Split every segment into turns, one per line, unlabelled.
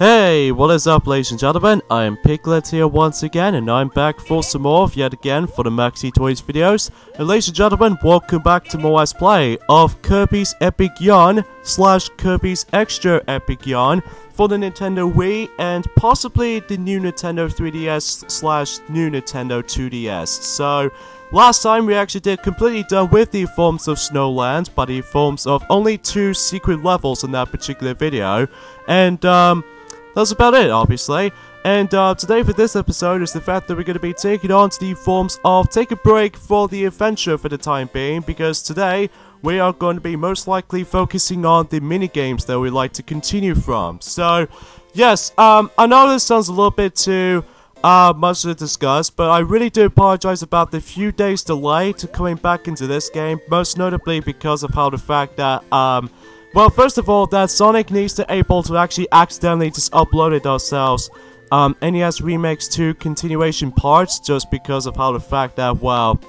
Hey, what is up ladies and gentlemen, I am Piglet here once again, and I'm back for some more yet again for the Maxi Toys videos. And ladies and gentlemen, welcome back to more Let's Play of Kirby's Epic Yarn / Kirby's Extra Epic Yarn for the Nintendo Wii and possibly the new Nintendo 3DS / new Nintendo 2DS. So, last time we actually did completely done with the forms of Snowland, but the forms of only 2 secret levels in that particular video, and that's about it, obviously. And today for this episode is the fact that we're going to be taking on to the forms of take a break for the adventure for the time being, because today we are going to be most likely focusing on the minigames that we like to continue from. So, yes, I know this sounds a little bit too much to discuss, but I really do apologize about the few days delay to coming back into this game, most notably because of how the fact that, well, first of all, that Sonic needs to able to actually accidentally just upload it ourselves, NES Remix 2 continuation parts, just because of how the fact that, well,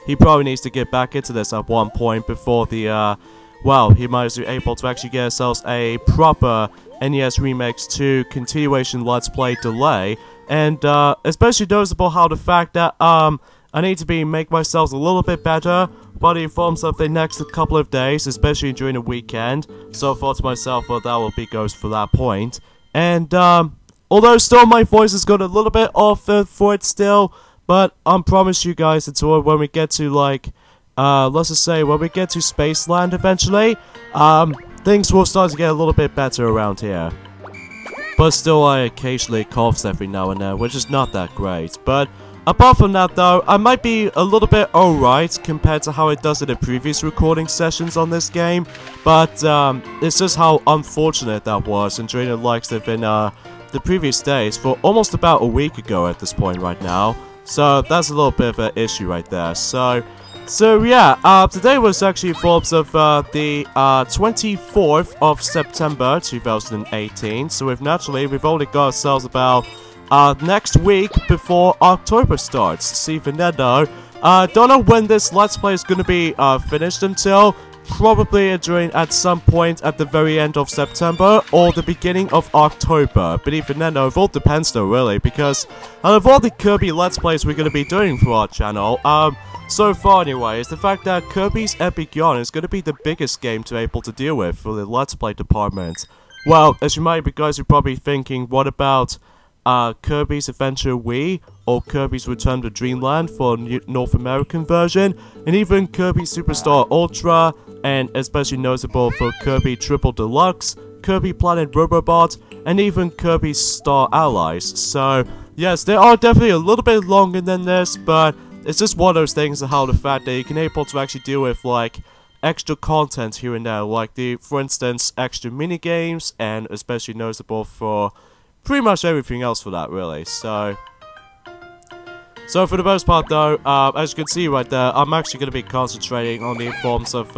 he probably needs to get back into this at one point before the, well, he might be able to actually get ourselves a proper NES Remix 2 continuation Let's Play delay, and, especially noticeable how the fact that, I need to make myself a little bit better by the forms of the next couple of days, especially during the weekend. So I thought to myself, well, that will be goes for that point. And, although still my voice has got a little bit off for it still, but I promise you guys until when we get to, like, let's just say when we get to Spaceland eventually, things will start to get a little bit better around here. But still, I occasionally coughs every now and then, which is not that great. But apart from that though, I might be a little bit alright compared to how it does in the previous recording sessions on this game, but it's just how unfortunate that was, and during the likes of in the previous days for almost about a week ago at this point right now, so that's a little bit of an issue right there. So yeah, today was actually forms of the 24th of September 2018, so we've only got ourselves about next week before October starts. See, even then though, don't know when this Let's Play is going to be finished until, probably at some point at the very end of September or the beginning of October. But even then though, it all depends though really, because out of all the Kirby Let's Plays we're going to be doing for our channel, so far anyway, is the fact that Kirby's Epic Yarn is going to be the biggest game to be able to deal with for the Let's Play department. Well, as you might be guys, you're probably thinking, what about Kirby's Adventure Wii, or Kirby's Return to Dreamland for North American version, and even Kirby Superstar Ultra, and especially notable for Kirby Triple Deluxe, Kirby Planet Robobot, and even Kirby Star Allies. So, yes, they are definitely a little bit longer than this, but it's just one of those things of how the fact that you can able to actually deal with, like, extra content here and there, like for instance, extra minigames, and especially noticeable for pretty much everything else for that, really. So for the most part, though, as you can see right there, I'm actually going to be concentrating on the forms of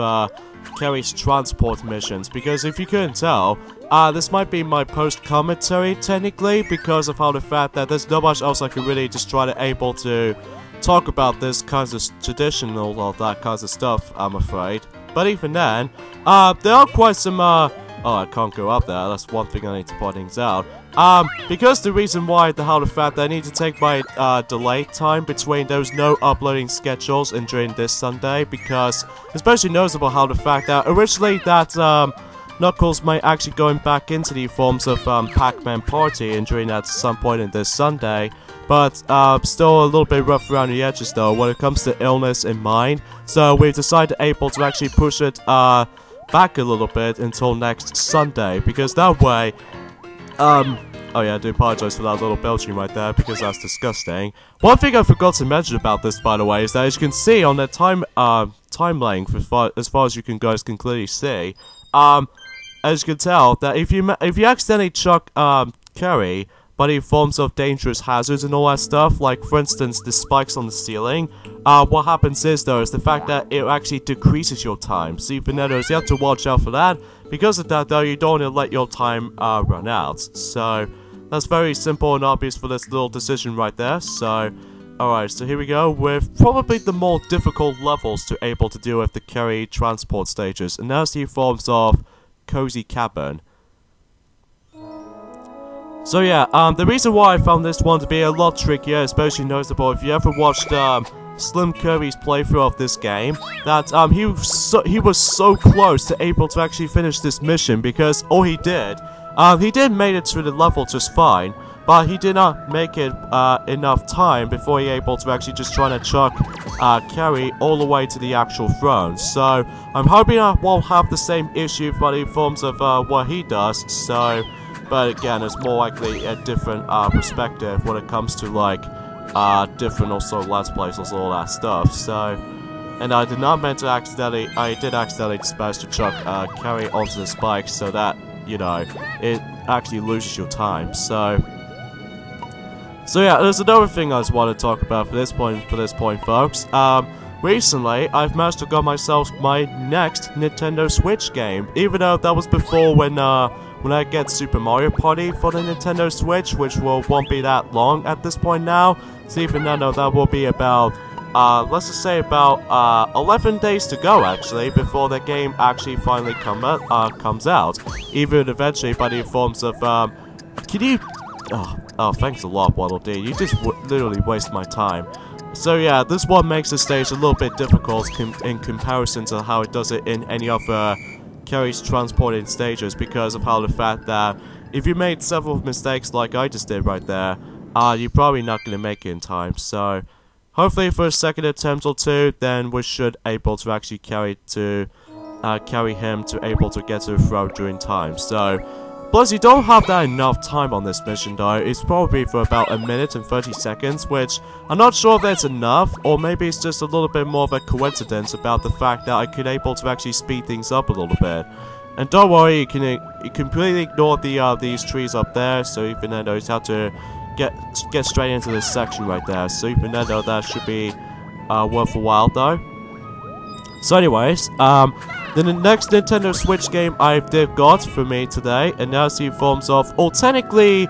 Carrie's transport missions, because if you couldn't tell, this might be my post-commentary, technically, because of how the fact that there's not much else I can really just try to able to talk about this kinds of traditional, all that kinds of stuff, I'm afraid. But even then, there are quite some, oh, I can't go up there, that's one thing I need to point things out. Because the reason why, how the fact that I need to take my, delay time between those no uploading schedules and during this Sunday, because, especially noticeable how the fact that originally that, Knuckles might actually going back into the forms of, Pac-Man Party and during that some point in this Sunday, but, still a little bit rough around the edges though when it comes to illness in mind, so we've decided able to actually push it, back a little bit until next Sunday, because that way, oh yeah, I do apologize for that little belching right there, because that's disgusting. One thing I forgot to mention about this, by the way, is that as you can see on the time length, as far as you guys can clearly see, as you can tell, that if you accidentally chuck, Carrie by the forms of dangerous hazards and all that stuff, like for instance the spikes on the ceiling, what happens is though, is the fact that it actually decreases your time. So even though you have to watch out for that. Because of that though, you don't want to let your time run out. So that's very simple and obvious for this little decision right there. So alright, so here we go with probably the more difficult levels to able to deal with the Carrie transport stages, and that's the forms of Cozy Cabin. So yeah, the reason why I found this one to be a lot trickier, especially noticeable if you ever watched Slim Kirby's playthrough of this game, that he was so close to able to actually finish this mission, because all he did make it through the level just fine, but he did not make it enough time before he able to actually just trying to chuck Carrie all the way to the actual throne. So I'm hoping I won't have the same issue, but in forms of what he does. So, but again, it's more likely a different perspective when it comes to like different also Let's Plays and all that stuff. So, and I did not meant to accidentally, I did accidentally dispatch to chuck Carrie onto the spikes so that, you know, it actually loses your time. So yeah, there's another thing I just want to talk about for this point, folks. Recently, I've managed to get myself my next Nintendo Switch game, even though that was before when I get Super Mario Party for the Nintendo Switch, which won't be that long at this point now. So even though that will be about, let's just say about 11 days to go actually, before the game actually finally comes out. Even eventually by the forms of, can you, oh thanks a lot, Waddle Dee, you just literally waste my time. So yeah, this one makes the stage a little bit difficult in comparison to how it does it in any other Carrie's transporting stages, because of how the fact that if you made several mistakes like I just did right there, you're probably not going to make it in time. So hopefully for a second attempt or two, then we should able to actually carry him to able to get to the throne during time. So plus, you don't have that enough time on this mission though. It's probably for about 1 minute and 30 seconds, which I'm not sure if that's enough, or maybe it's just a little bit more of a coincidence about the fact that I could able to actually speed things up a little bit. And don't worry, you can completely ignore these trees up there, so even though you have to get straight into this section right there. So even though that should be worth a while though. So anyways, then the next Nintendo Switch game I did got for me today, and now it's in forms of, or technically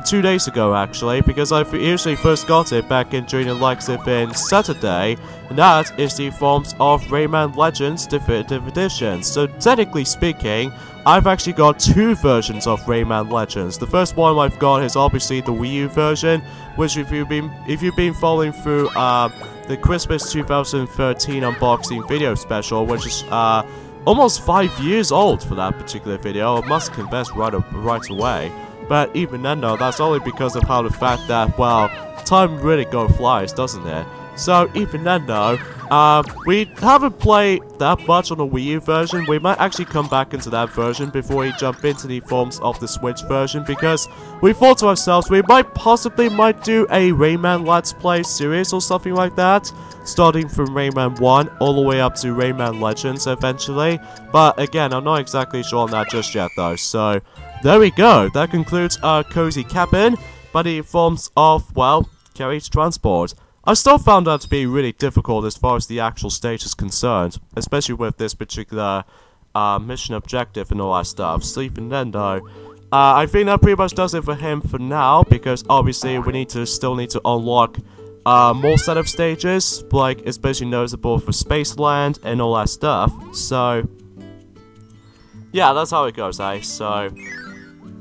2 days ago actually, because I usually first got it back in during the likes of in Saturday, and that is the forms of Rayman Legends Definitive Edition. So technically speaking, I've actually got 2 versions of Rayman Legends. The first one I've got is obviously the Wii U version, which if you've been following through the Christmas 2013 unboxing video special, which is almost 5 years old for that particular video, I must confess right away. But even then though, that's only because of how the fact that, well, time really flies, doesn't it? So even then though, we haven't played that much on the Wii U version. We might actually come back into that version before we jump into the forms of the Switch version, because we thought to ourselves we might do a Rayman Let's Play series or something like that, starting from Rayman 1 all the way up to Rayman Legends eventually. But again, I'm not exactly sure on that just yet though. So there we go. That concludes our cozy cabin, but it forms of, well, Carrie's transport. I still found that to be really difficult as far as the actual stage is concerned, especially with this particular mission objective and all that stuff. So even then though, I think that pretty much does it for him for now, because obviously we still need to unlock more set of stages, like especially noticeable for Spaceland and all that stuff. So yeah, that's how it goes, eh? So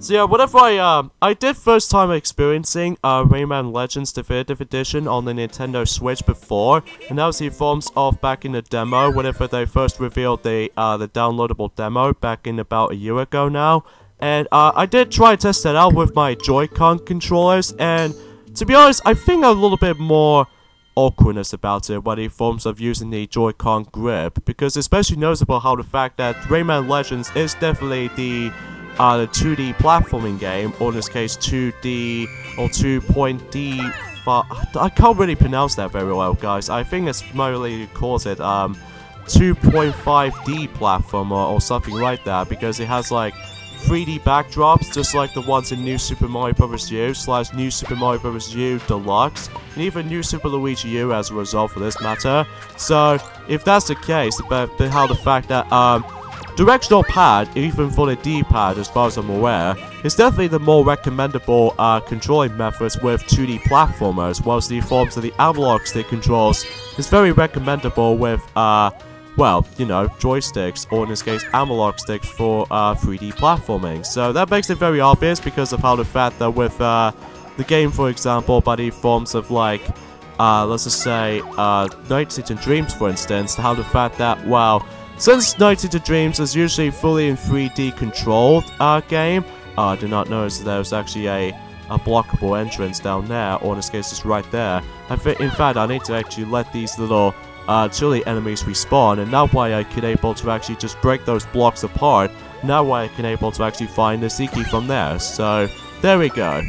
yeah, whatever I did first time experiencing Rayman Legends Definitive Edition on the Nintendo Switch before, and that was the forms of back in the demo, whenever they first revealed the downloadable demo back in about a year ago now. And I did try to test that out with my Joy-Con controllers, and to be honest, I think a little bit more awkwardness about it when it forms of using the Joy-Con grip, because especially noticeable how the fact that Rayman Legends is definitely the 2D platforming game, or in this case 2D or 2.D. I can't really pronounce that very well, guys. I think it's mostly calls it 2.5D platformer or something like that, because it has like 3D backdrops, just like the ones in New Super Mario Bros. U / New Super Mario Bros. U Deluxe, and even New Super Luigi U as a result for this matter. So if that's the case, about how the fact that directional pad, even for the D-pad as far as I'm aware, is definitely the more recommendable controlling methods with 2D platformers, whilst the forms of the analog stick controls is very recommendable with well, you know, joysticks, or in this case, analog sticks for 3D platforming. So that makes it very obvious because of how the fact that with the game, for example, by the forms of like, let's just say, Night City Dreams, for instance, how the fact that, well, since Night City Dreams is usually fully in 3D controlled game, I did not notice that there was actually a blockable entrance down there, or in this case, it's right there. In fact, I need to actually let these little chili enemies respawn, and that way I can able to actually just break those blocks apart, and that way I can able to actually find the Zeke from there. So, there we go.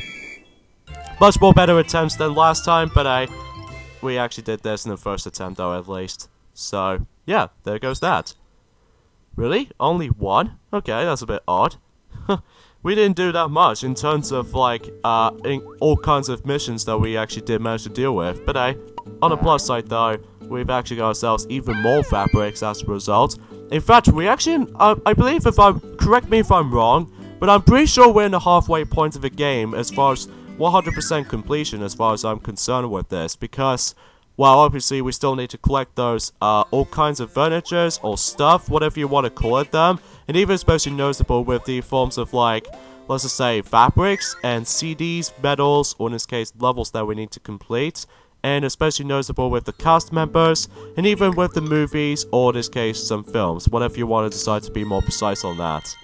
Much more better attempts than last time, but we actually did this in the first attempt though, at least. So, yeah, there goes that. Really? Only one? Okay, that's a bit odd. We didn't do that much in terms of, like, in all kinds of missions that we actually did manage to deal with. But on the plus side though, we've actually got ourselves even more fabrics as a result. In fact, we actually, I believe correct me if I'm wrong, but I'm pretty sure we're in the halfway point of the game as far as 100% completion as far as I'm concerned with this, because, well, obviously we still need to collect those, all kinds of furnitures or stuff, whatever you want to call it them, and even especially noticeable with the forms of, like, let's just say fabrics and CDs, medals, or in this case levels that we need to complete, and especially noticeable with the cast members, and even with the movies, or in this case some films, whatever you want to decide to be more precise on that.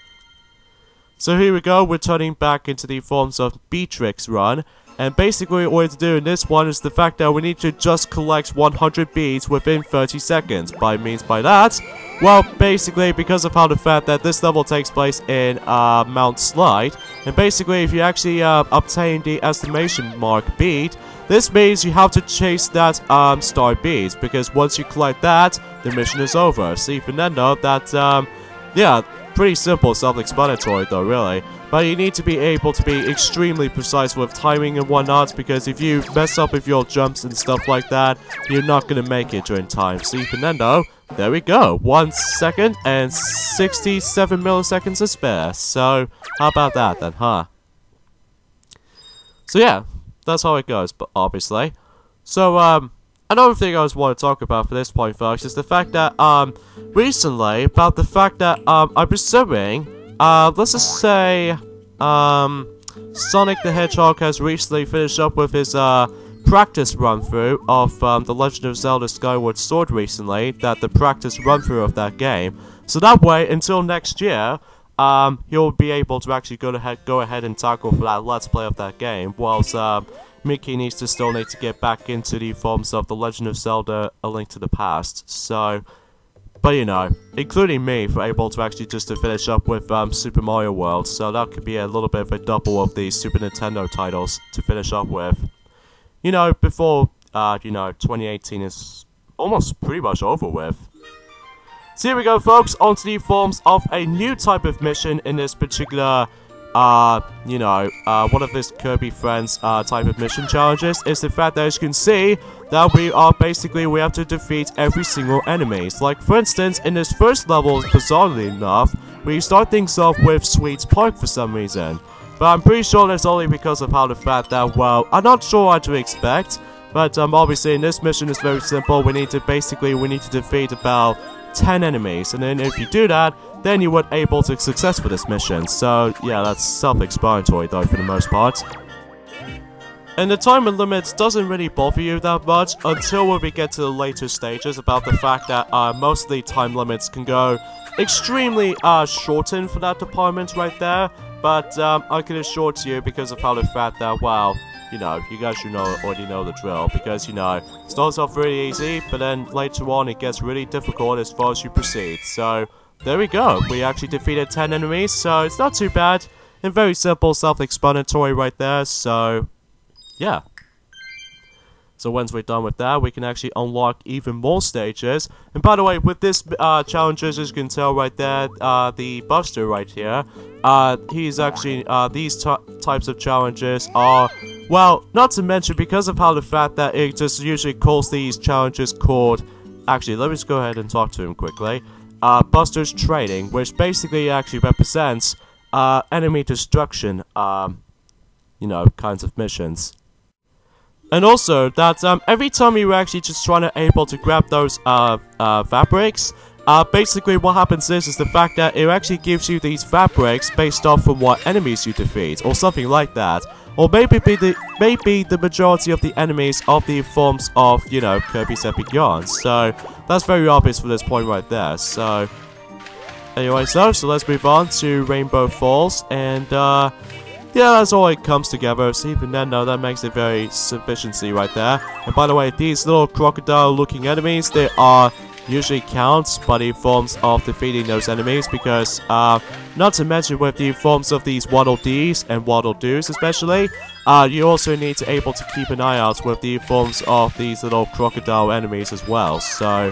So here we go, we're turning back into the forms of Beadrix run, and basically what we have to do in this one is the fact that we need to just collect 100 beads within 30 seconds. By that, well, basically because of how the fact that this level takes place in Mount Slide, and basically if you actually obtain the estimation mark bead, this means you have to chase that star beads, because once you collect that, the mission is over. So even then though, that, yeah, pretty simple, self-explanatory though, really. But you need to be able to be extremely precise with timing and whatnot, because if you mess up with your jumps and stuff like that, you're not going to make it during time. So even then though, there we go. 1 second and 67 milliseconds to spare. So, how about that then, huh? So yeah, that's how it goes, but obviously. So, another thing I just want to talk about for this point, folks, is the fact that, recently, about the fact that, I'm pursuing, let's just say, Sonic the Hedgehog has recently finished up with his, practice run-through of, The Legend of Zelda Skyward Sword recently, the practice run-through of that game. So that way, until next year, he'll be able to actually go ahead and tackle for that Let's Play of that game, whilst, Mickey need to get back into the forms of The Legend of Zelda A Link to the Past. So, but you know, including me, for able to actually just to finish up with Super Mario World, so that could be a little bit of a double of the Super Nintendo titles to finish up with. You know, before, you know, 2018 is almost pretty much over with. So here we go, folks, onto the forms of a new type of mission in this particular, you know, one of this Kirby Friends, type of mission challenges, is the fact that, as you can see, that we have to defeat every single enemy. Like, for instance, in this first level, bizarrely enough, we start things off with Sweets Park for some reason. But I'm pretty sure that's only because of how the fact that, well, I'm not sure what to expect, but, obviously, in this mission, it's very simple. We need to defeat about 10 enemies, and then if you do that, then you would able to success for this mission. So yeah, that's self-explanatory though for the most part. And the time limits doesn't really bother you that much until we get to the later stages, about the fact that most of the time limits can go extremely shortened for that department right there. But I can assure to you, because of how the fact that, well, you know, you guys should already know the drill, because, you know, it starts off really easy, but then later on it gets really difficult as far as you proceed. So, there we go. We actually defeated 10 enemies, so it's not too bad. And very simple, self-explanatory right there, so, yeah. So once we're done with that, we can actually unlock even more stages. And by the way, with this challenges, as you can tell right there, the Buster right here, he's actually, these types of challenges are, well, not to mention, because of how the fact that it just usually calls these challenges called, actually, let me just go ahead and talk to him quickly, Buster's Trading, which basically actually represents, enemy destruction, you know, kinds of missions. And also, that, every time you're actually just able to grab those, fabrics, basically what happens is the fact that it actually gives you these fabrics based off from what enemies you defeat, or something like that. Or maybe the majority of the enemies of the forms of, you know, Kirby's Epic Yarns. So, that's very obvious for this point right there. So, anyway, so let's move on to Rainbow Falls, and, yeah, that's all it comes together. So even then, no, that makes it very sufficiency right there. And by the way, these little crocodile-looking enemies, they are usually counts by the forms of defeating those enemies, because not to mention with the forms of these Waddle Dees and Waddle Doos especially, you also need to able to keep an eye out with the forms of these little crocodile enemies as well. So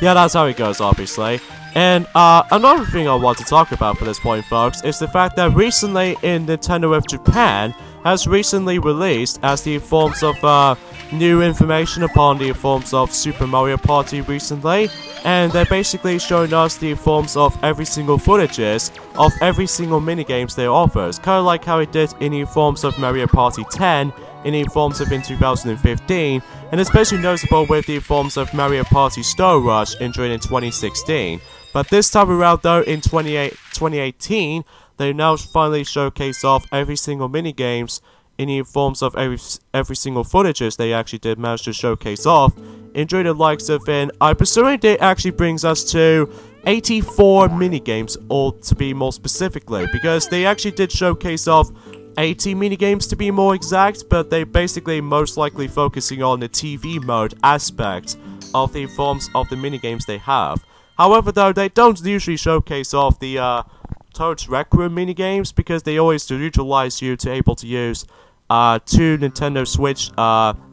yeah, that's how it goes, obviously. And another thing I want to talk about for this point, folks, is the fact that recently in Nintendo of Japan has recently released as the forms of new information upon the forms of Super Mario Party recently, and they're basically showing us the forms of every single footages of every single minigames they offers, kind of like how it did in the forms of Mario Party 10, in the forms of in 2015, and especially noticeable with the forms of Mario Party Star Rush entering in 2016. But this time around though, in 2018, they now finally showcase off every single minigames in the forms of every single footages they actually did manage to showcase off, enjoy the likes of, and I'm presuming it actually brings us to 84 minigames, or to be more specifically, because they actually did showcase off 80 minigames to be more exact, but they basically most likely focusing on the TV mode aspect of the forms of the minigames they have. However though, they don't usually showcase off the Toad's Rec Room minigames, because they always utilize you to able to use two Nintendo Switch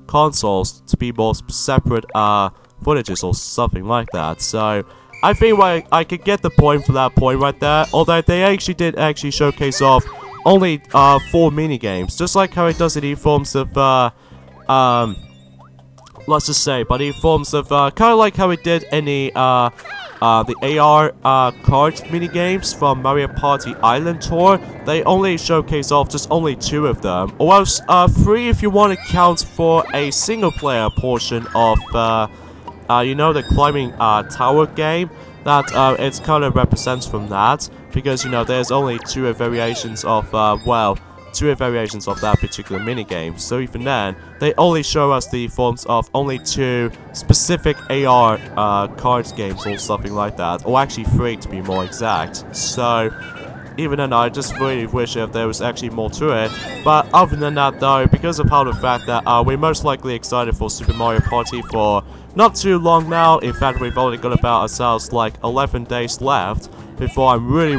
consoles to be more separate footages or something like that. So I think I could get the point for that point right there, although they actually did showcase off only 4 minigames, just like how it does in the forms of let's just say, but in forms of kind of like how it did in the AR card minigames from Mario Party Island Tour. They only showcase off just only 2 of them, or else 3 if you want to count for a single player portion of you know, the climbing tower game that it kind of represents from that, because you know there's only 2 variations of two variations of that particular minigame. So even then, they only show us the forms of only 2 specific AR cards games or something like that, or actually 3 to be more exact. So even then, I just really wish if there was actually more to it. But other than that though, because of how the fact that we're most likely excited for Super Mario Party for not too long now, in fact we've only got about ourselves like 11 days left before I'm really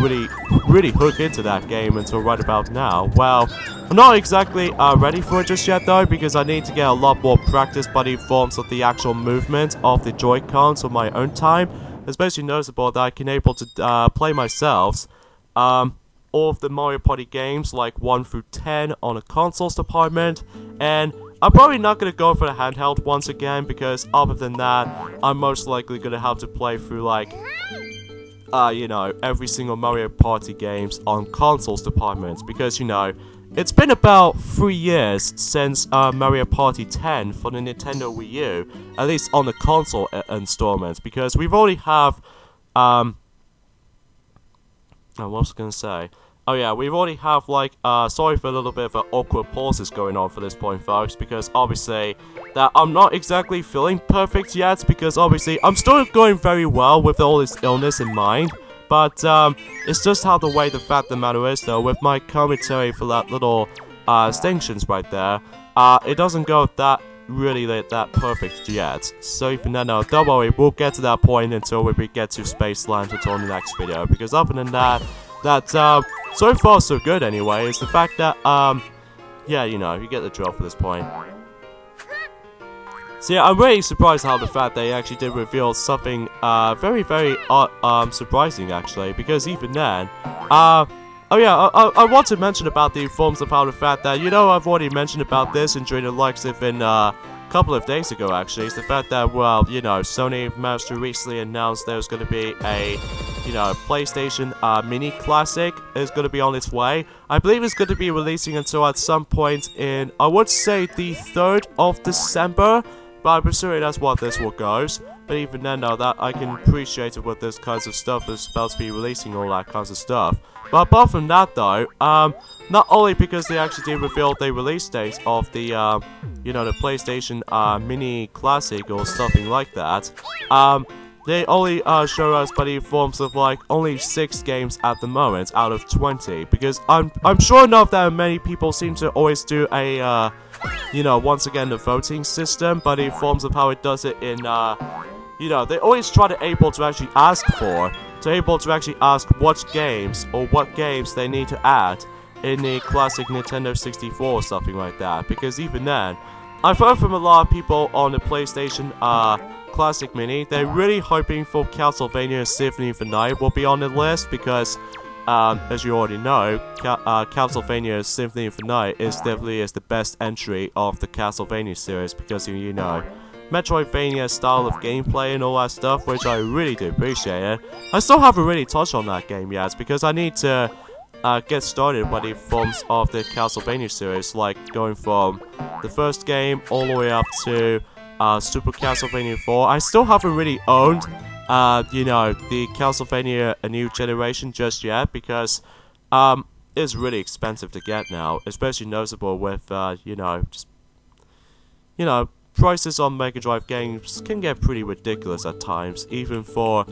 hooked into that game until right about now. Well, I'm not exactly ready for it just yet though, because I need to get a lot more practice by the forms of the actual movement of the Joy-Cons on my own time. Especially noticeable that I can able to play myself all of the Mario Party games like 1 through 10 on a consoles department, and I'm probably not going to go for the handheld once again, because other than that, I'm most likely going to have to play through like you know, every single Mario Party games on consoles departments, because you know, it's been about 3 years since Mario Party 10 for the Nintendo Wii U, at least on the console installments, because we've already have what was I gonna say? Oh yeah, we've already have like, sorry for a little bit of awkward pauses going on for this point, folks, because obviously that I'm not exactly feeling perfect yet, because obviously I'm still going very well with all this illness in mind, but it's just how the way the fact of the matter is though, with my commentary for that little distinctions right there, it doesn't go that really that perfect yet. So even then, no, don't worry, we'll get to that point until we get to Spaceland until the next video, because other than that, so far so good anyway, is the fact that, yeah, you know, you get the drill for this point. So yeah, I'm really surprised how the fact they actually did reveal something, very surprising actually, because even then, oh yeah, I want to mention about the forms of how the fact that, you know, I've already mentioned about this and during the likes of in a couple of days ago actually, is the fact that, well, you know, Sony managed to recently announce there's going to be a, you know, PlayStation Mini Classic is going to be on its way. I believe it's going to be releasing until at some point in, I would say, the 3rd of December, but I'm assuming that's what this one goes. But even then, though, that I can appreciate it with this kinds of stuff is about to be releasing all that kinds of stuff. But apart from that, though, not only because they actually did reveal the release date of the, you know, the PlayStation Mini Classic or something like that, they only show us by the forms of like only 6 games at the moment out of 20, because I'm sure enough that many people seem to always do a you know, once again the voting system, but the forms of how it does it in you know, they always try to able to actually ask what games or what games they need to add in the classic Nintendo 64 or something like that, because even then, I've heard from a lot of people on the PlayStation Classic Mini, they're really hoping for Castlevania Symphony of the Night will be on the list, because as you already know, Castlevania Symphony of the Night is definitely the best entry of the Castlevania series, because you know, Metroidvania style of gameplay and all that stuff, which I really do appreciate it. I still haven't really touched on that game yet, because I need to get started by the forms of the Castlevania series, like going from the first game all the way up to Super Castlevania 4. I still haven't really owned, you know, the Castlevania A New Generation just yet, because it's really expensive to get now, especially noticeable with, you know, just, you know, prices on Mega Drive games can get pretty ridiculous at times, even for,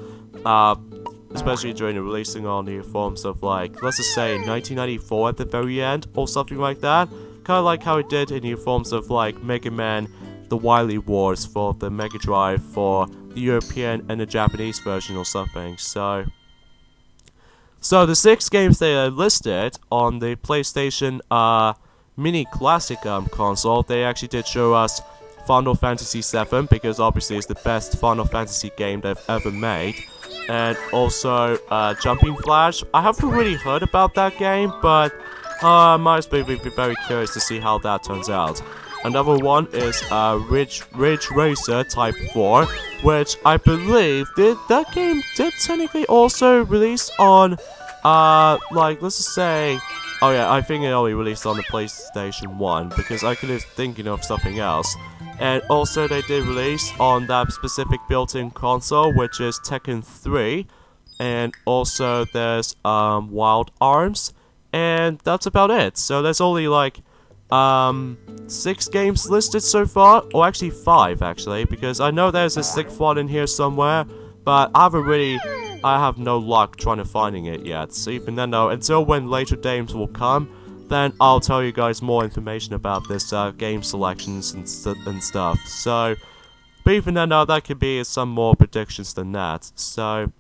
especially during the releasing on the forms of, like, let's just say 1994 at the very end, or something like that. Kind of like how it did in the forms of, like, Mega Man The Wily Wars for the Mega Drive for the European and the Japanese version or something. So the 6 games they are listed on the PlayStation Mini Classic console, they actually did show us Final Fantasy VII, because obviously it's the best Final Fantasy game they've ever made. And also Jumping Flash. I haven't really heard about that game, but I might be very curious to see how that turns out. Another one is Ridge Racer Type 4, which I believe that game did technically also release on, like, let's just say, oh yeah, I think it only released on the PlayStation 1, because I could have thinking of something else. And also they did release on that specific built-in console, which is Tekken 3, and also there's Wild Arms, and that's about it. So there's only like 6 games listed so far, or actually 5 actually, because I know there's a 6th one in here somewhere, but I have no luck trying to finding it yet. So even then though, until when later games will come, then I'll tell you guys more information about this game selections and stuff. So, but even then though, that could be some more predictions than that. So,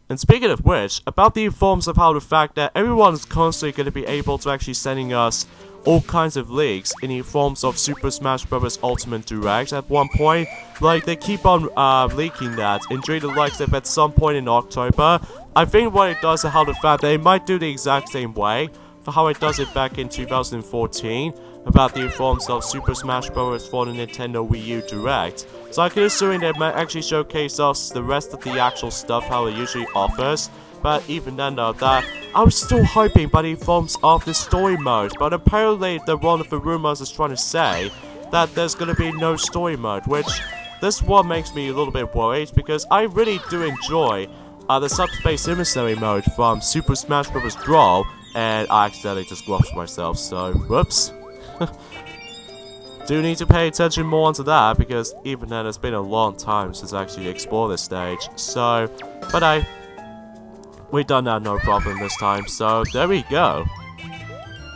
and speaking of which, about the forms of how the fact that everyone's constantly going to be able to actually sending us all kinds of leaks in the forms of Super Smash Bros. Ultimate Direct at one point. Like, they keep on leaking that, and during the likes of at some point in October. I think what it does is how the fact that it might do the exact same way for how it does it back in 2014 about the forms of Super Smash Bros. For the Nintendo Wii U Direct. So I can assume they might actually showcase us the rest of the actual stuff how it usually offers. But even then though, that I was still hoping by the forms of the story mode, but apparently one of the rumors is trying to say that there's gonna be no story mode, which this one makes me a little bit worried, because I really do enjoy the Subspace Emissary mode from Super Smash Bros. Brawl, and I accidentally just glitched myself, so whoops. Do need to pay attention more onto that, because even then it's been a long time since I actually explored this stage. So, but we've done that no problem this time, so there we go.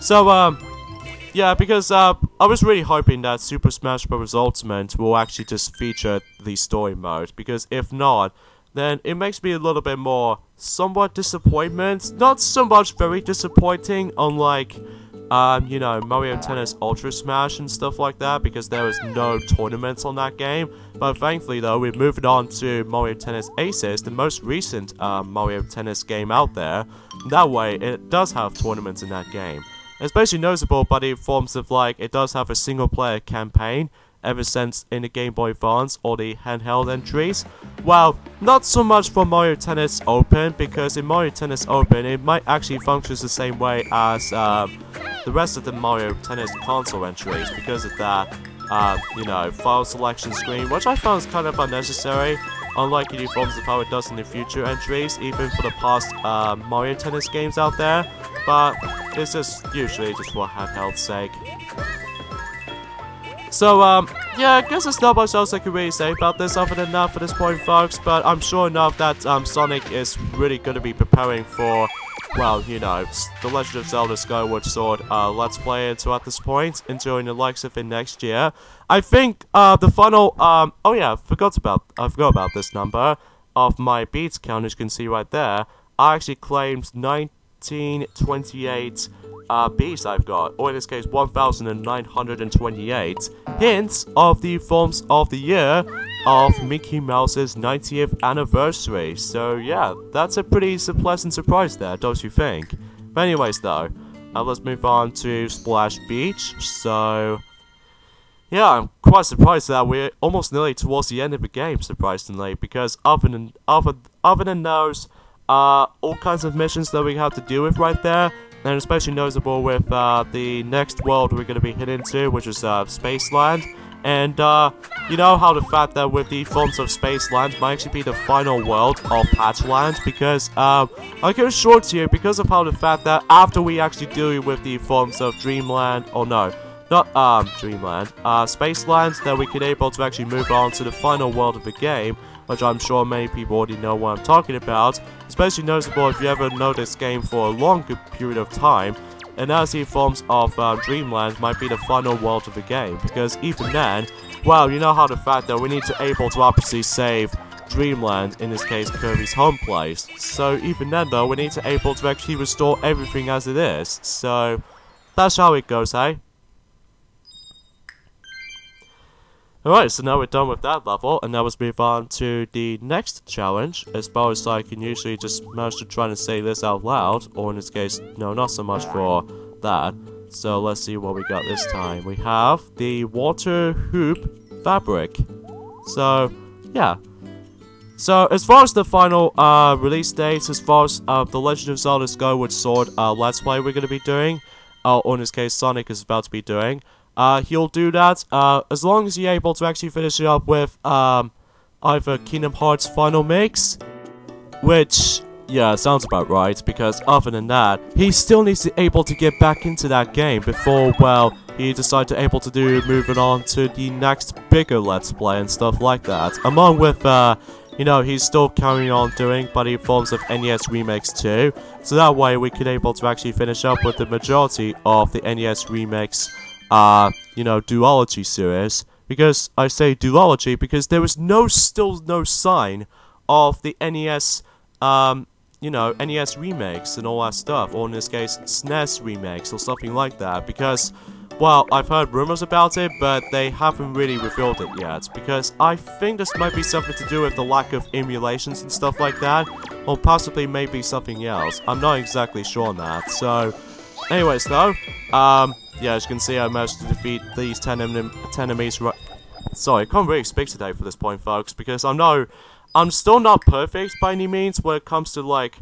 So, yeah, because I was really hoping that Super Smash Bros. Ultimate will actually just feature the story mode, because if not, then it makes me a little bit more somewhat disappointment. Not so much very disappointing, unlike you know, Mario Tennis Ultra Smash and stuff like that, because there was no tournaments on that game. But thankfully though, we've moved on to Mario Tennis Aces, the most recent Mario Tennis game out there. That way, it does have tournaments in that game. Especially noticeable by the forms of, like, it does have a single player campaign, ever since in the Game Boy Advance or the handheld entries. Well, not so much for Mario Tennis Open, because in Mario Tennis Open, it might actually function the same way as the rest of the Mario Tennis console entries. Because of that, you know, file selection screen, which I found is kind of unnecessary, unlike any forms of how it does in the future entries, even for the past Mario Tennis games out there, but it's just usually just for handheld's sake. So, yeah, I guess there's not much else I can really say about this other than that for this point, folks, but I'm sure enough that Sonic is really going to be preparing for, well, you know, The Legend of Zelda Skyward Sword Let's Play until at this point, enjoying the likes of it next year. I think the final, oh yeah, I forgot about this number of my beats count, as you can see right there. I actually claimed 1928 beats I've got, or in this case 1928 hints of the forms of the year of Mickey Mouse's 90th anniversary. So yeah, that's a pretty pleasant surprise there, don't you think? But anyways though, let's move on to Splash Beach. So yeah, I'm quite surprised that we're almost nearly towards the end of the game, surprisingly, because other than those all kinds of missions that we have to deal with right there, and especially noticeable with the next world we're going to be heading into, which is Spaceland. And you know how the fact that with the forms of Spaceland might actually be the final world of Patchland, because I can assure to you, because of how the fact that after we actually deal with the forms of Dreamland, or no, not Dreamland, Spaceland, that we can able to actually move on to the final world of the game, which I'm sure many people already know what I'm talking about, especially noticeable if you ever know this game for a longer period of time, and as the forms of Dreamland might be the final world of the game, because even then, well, you know how the fact that we need to able to obviously save Dreamland, in this case Kirby's home place, so even then though, we need to able to actually restore everything as it is, so that's how it goes, hey? Alright, so now we're done with that level, and now let's move on to the next challenge, as far as I can usually just manage to try and say this out loud, or in this case, no, not so much for that. So let's see what we got this time. We have the water hoop fabric. So, yeah. So, as far as the final release date, as far as The Legend of Zelda Skyward Sword Let's Play we're going to be doing, or in this case Sonic is about to be doing, he'll do that as long as you're able to actually finish it up with either Kingdom Hearts Final Mix, which, yeah, sounds about right, because other than that, he still needs to able to get back into that game before, well, he decides to able to do moving on to the next bigger Let's Play and stuff like that, along with, you know, he's still carrying on doing Buddy Forms of NES Remakes too, so that way we could able to actually finish up with the majority of the NES Remakes you know, duology series, because I say duology because there was still no sign of the NES, you know, NES remakes and all that stuff, or in this case, SNES remakes or something like that, because, well, I've heard rumors about it, but they haven't really revealed it yet, because I think this might be something to do with the lack of emulations and stuff like that, or possibly maybe something else. I'm not exactly sure on that, so, anyways though, yeah, as you can see, I managed to defeat these 10 enemies right... Sorry, I can't really speak today for this point, folks, because I'm still not perfect by any means when it comes to, like,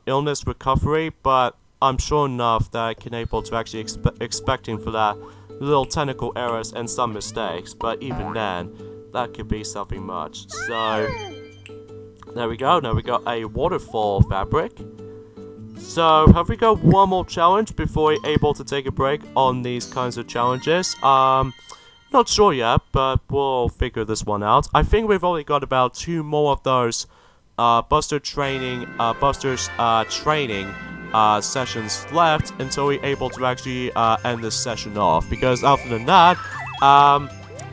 illness recovery, but I'm sure enough that I can able to actually expecting for that little technical errors and some mistakes, but even then, that could be something much. So, there we go, now we got a waterfall fabric. So, have we got one more challenge before we're able to take a break on these kinds of challenges? Not sure yet, but we'll figure this one out. I think we've only got about 2 more of those Buster's training sessions left until we're able to actually end this session off. Because other than that,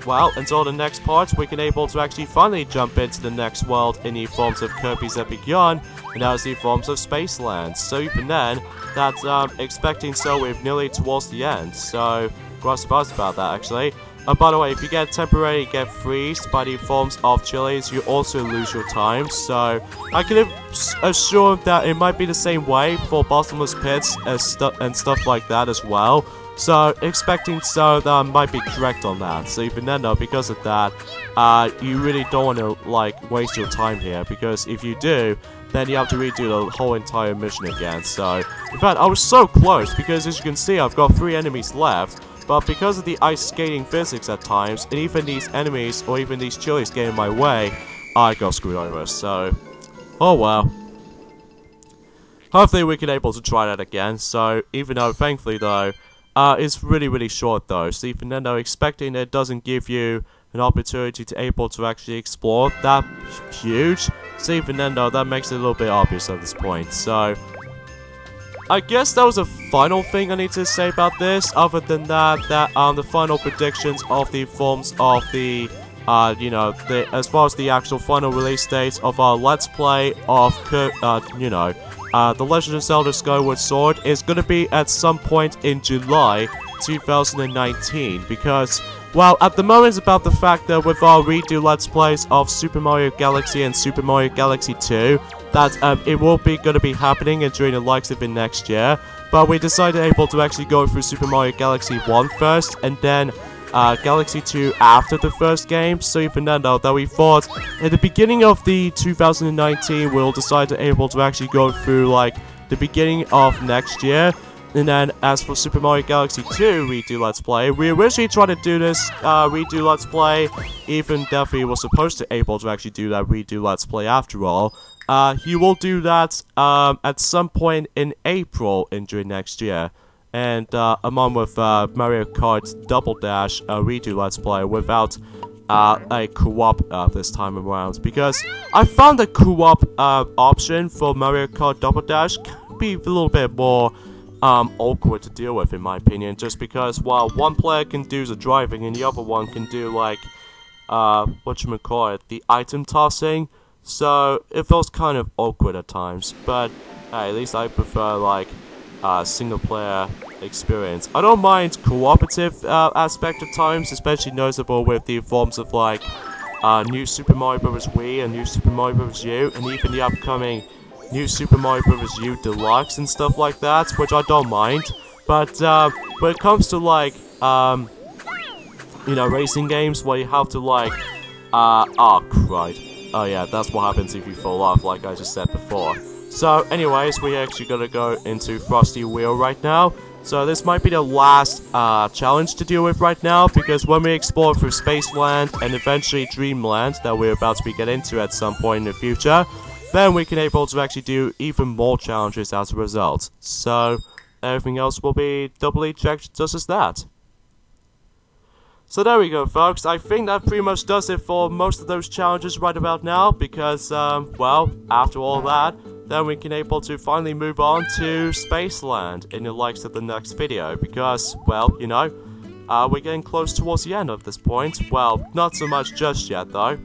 well, until the next part, we can able to actually finally jump into the next world in the forms of Kirby's Epic Yarn, and that is the forms of Spaceland. So even then, that's expecting so we're nearly towards the end. So, quite surprised about that actually. By the way, if you get temporarily get freezed by the forms of chilies, you also lose your time. So, I can assure that it might be the same way for bottomless pits and stuff like that as well. So, expecting so that I might be correct on that. So, even then though, because of that, you really don't want to, like, waste your time here. Because if you do, then you have to redo the whole entire mission again. So, in fact, I was so close, because as you can see, I've got 3 enemies left. but because of the ice skating physics at times, and even these enemies or even these chilies getting in my way, I got screwed over, so oh well. Hopefully we can able to try that again, so even though, thankfully though, it's really short though, so even then though, expecting it doesn't give you an opportunity to able to actually explore that huge, so even then though, that makes it a little bit obvious at this point, so I guess that was a final thing I need to say about this, other than that, the final predictions of the forms of the you know, as far as the actual final release dates of our Let's Play of, you know, The Legend of Zelda Skyward Sword is going to be at some point in July 2019, because, well, at the moment it's about the fact that with our redo Let's Plays of Super Mario Galaxy and Super Mario Galaxy 2, that it will be going to be happening and during the likes of it next year, but we decided able to actually go through Super Mario Galaxy 1 first, and then Galaxy 2 after the first game, so even then though, that we thought at the beginning of the 2019 we'll decide to able to actually go through like the beginning of next year. And then as for Super Mario Galaxy 2 redo Let's Play, we originally tried to do this redo Let's Play, even Duffy was supposed to able to actually do that redo Let's Play after all. He will do that at some point in April during next year. And along with Mario Kart Double Dash redo Let's Play without a co-op this time around, because I found the co-op option for Mario Kart Double Dash can be a little bit more awkward to deal with in my opinion, just because while one player can do the driving and the other one can do like whatchamacallit, the item tossing, so it feels kind of awkward at times, but at least I prefer like single player experience. I don't mind cooperative aspect of times, especially noticeable with the forms of like New Super Mario Bros. Wii and New Super Mario Bros. U, and even the upcoming New Super Mario Bros. U Deluxe and stuff like that, which I don't mind. But when it comes to like you know, racing games where you have to like oh crud. Oh yeah, that's what happens if you fall off, like I just said before. So anyways, we're actually gonna go into Frosty Wheel right now. So this might be the last challenge to deal with right now, because when we explore through Spaceland and eventually Dreamland that we're about to get into at some point in the future, then we can able to actually do even more challenges as a result. So everything else will be doubly checked just as that. So there we go folks, I think that pretty much does it for most of those challenges right about now, because well, after all that, then we can able to finally move on to Spaceland in the likes of the next video, because, well, you know, we're getting close towards the end of this point. Well, not so much just yet though.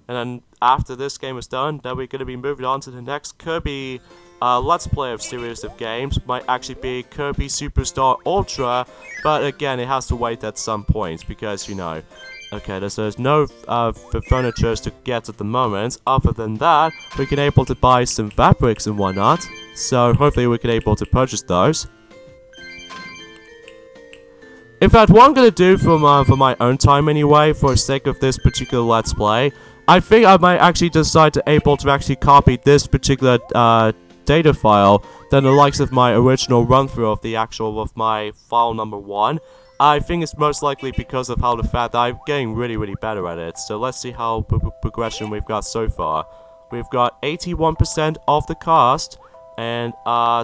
And then after this game is done, then we're going to be moving on to the next Kirby Let's Play of series of games. Might actually be Kirby Superstar Ultra, but again, it has to wait at some point, because, you know, okay, there's no furniture to get at the moment. Other than that, we can able to buy some Beadrix and whatnot. So hopefully we can able to purchase those. In fact, what I'm gonna do for my own time anyway, for the sake of this particular Let's Play, I think I might actually decide to able to actually copy this particular data file than the likes of my original run through of the actual of my file number 1. I think it's most likely because of how the fact that I'm getting really better at it. So let's see how progression we've got so far. We've got 81% of the cast, and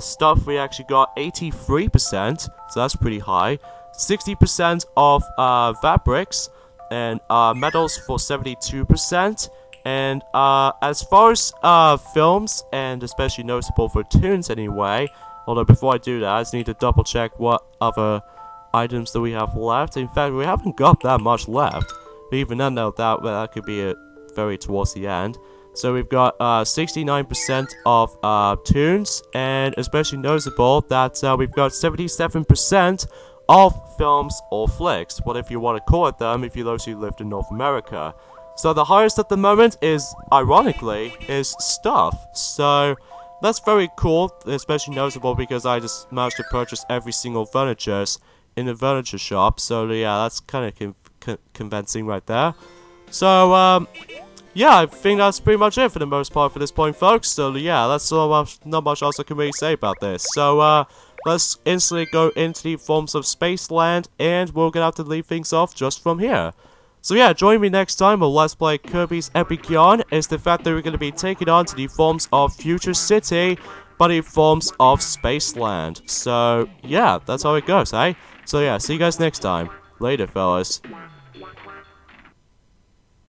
stuff we actually got 83%, so that's pretty high. 60% of Beadrix, and medals for 72%. And as far as films, and especially noticeable for tunes anyway, although before I do that, I just need to double check what other items that we have left. In fact, we haven't got that much left. But even then, though, that could be very towards the end. So we've got 69% of tunes, and especially noticeable that we've got 77% of films or flicks, whatever you want to call it them, if you those who lived in North America. So the highest at the moment is, ironically, is stuff. So that's very cool, especially noticeable because I just managed to purchase every single furniture in the furniture shop. So yeah, that's kind of convincing right there. So yeah, I think that's pretty much it for the most part for this point, folks. So yeah, that's not much else I can really say about this. So let's instantly go into the forms of Spaceland, and we're gonna have to leave things off just from here. So yeah, join me next time on Let's Play Kirby's Epic Yarn, is the fact that we're going to be taking on to the forms of Future City, but the forms of Spaceland. So yeah, that's how it goes, eh? So yeah, see you guys next time. Later, fellas.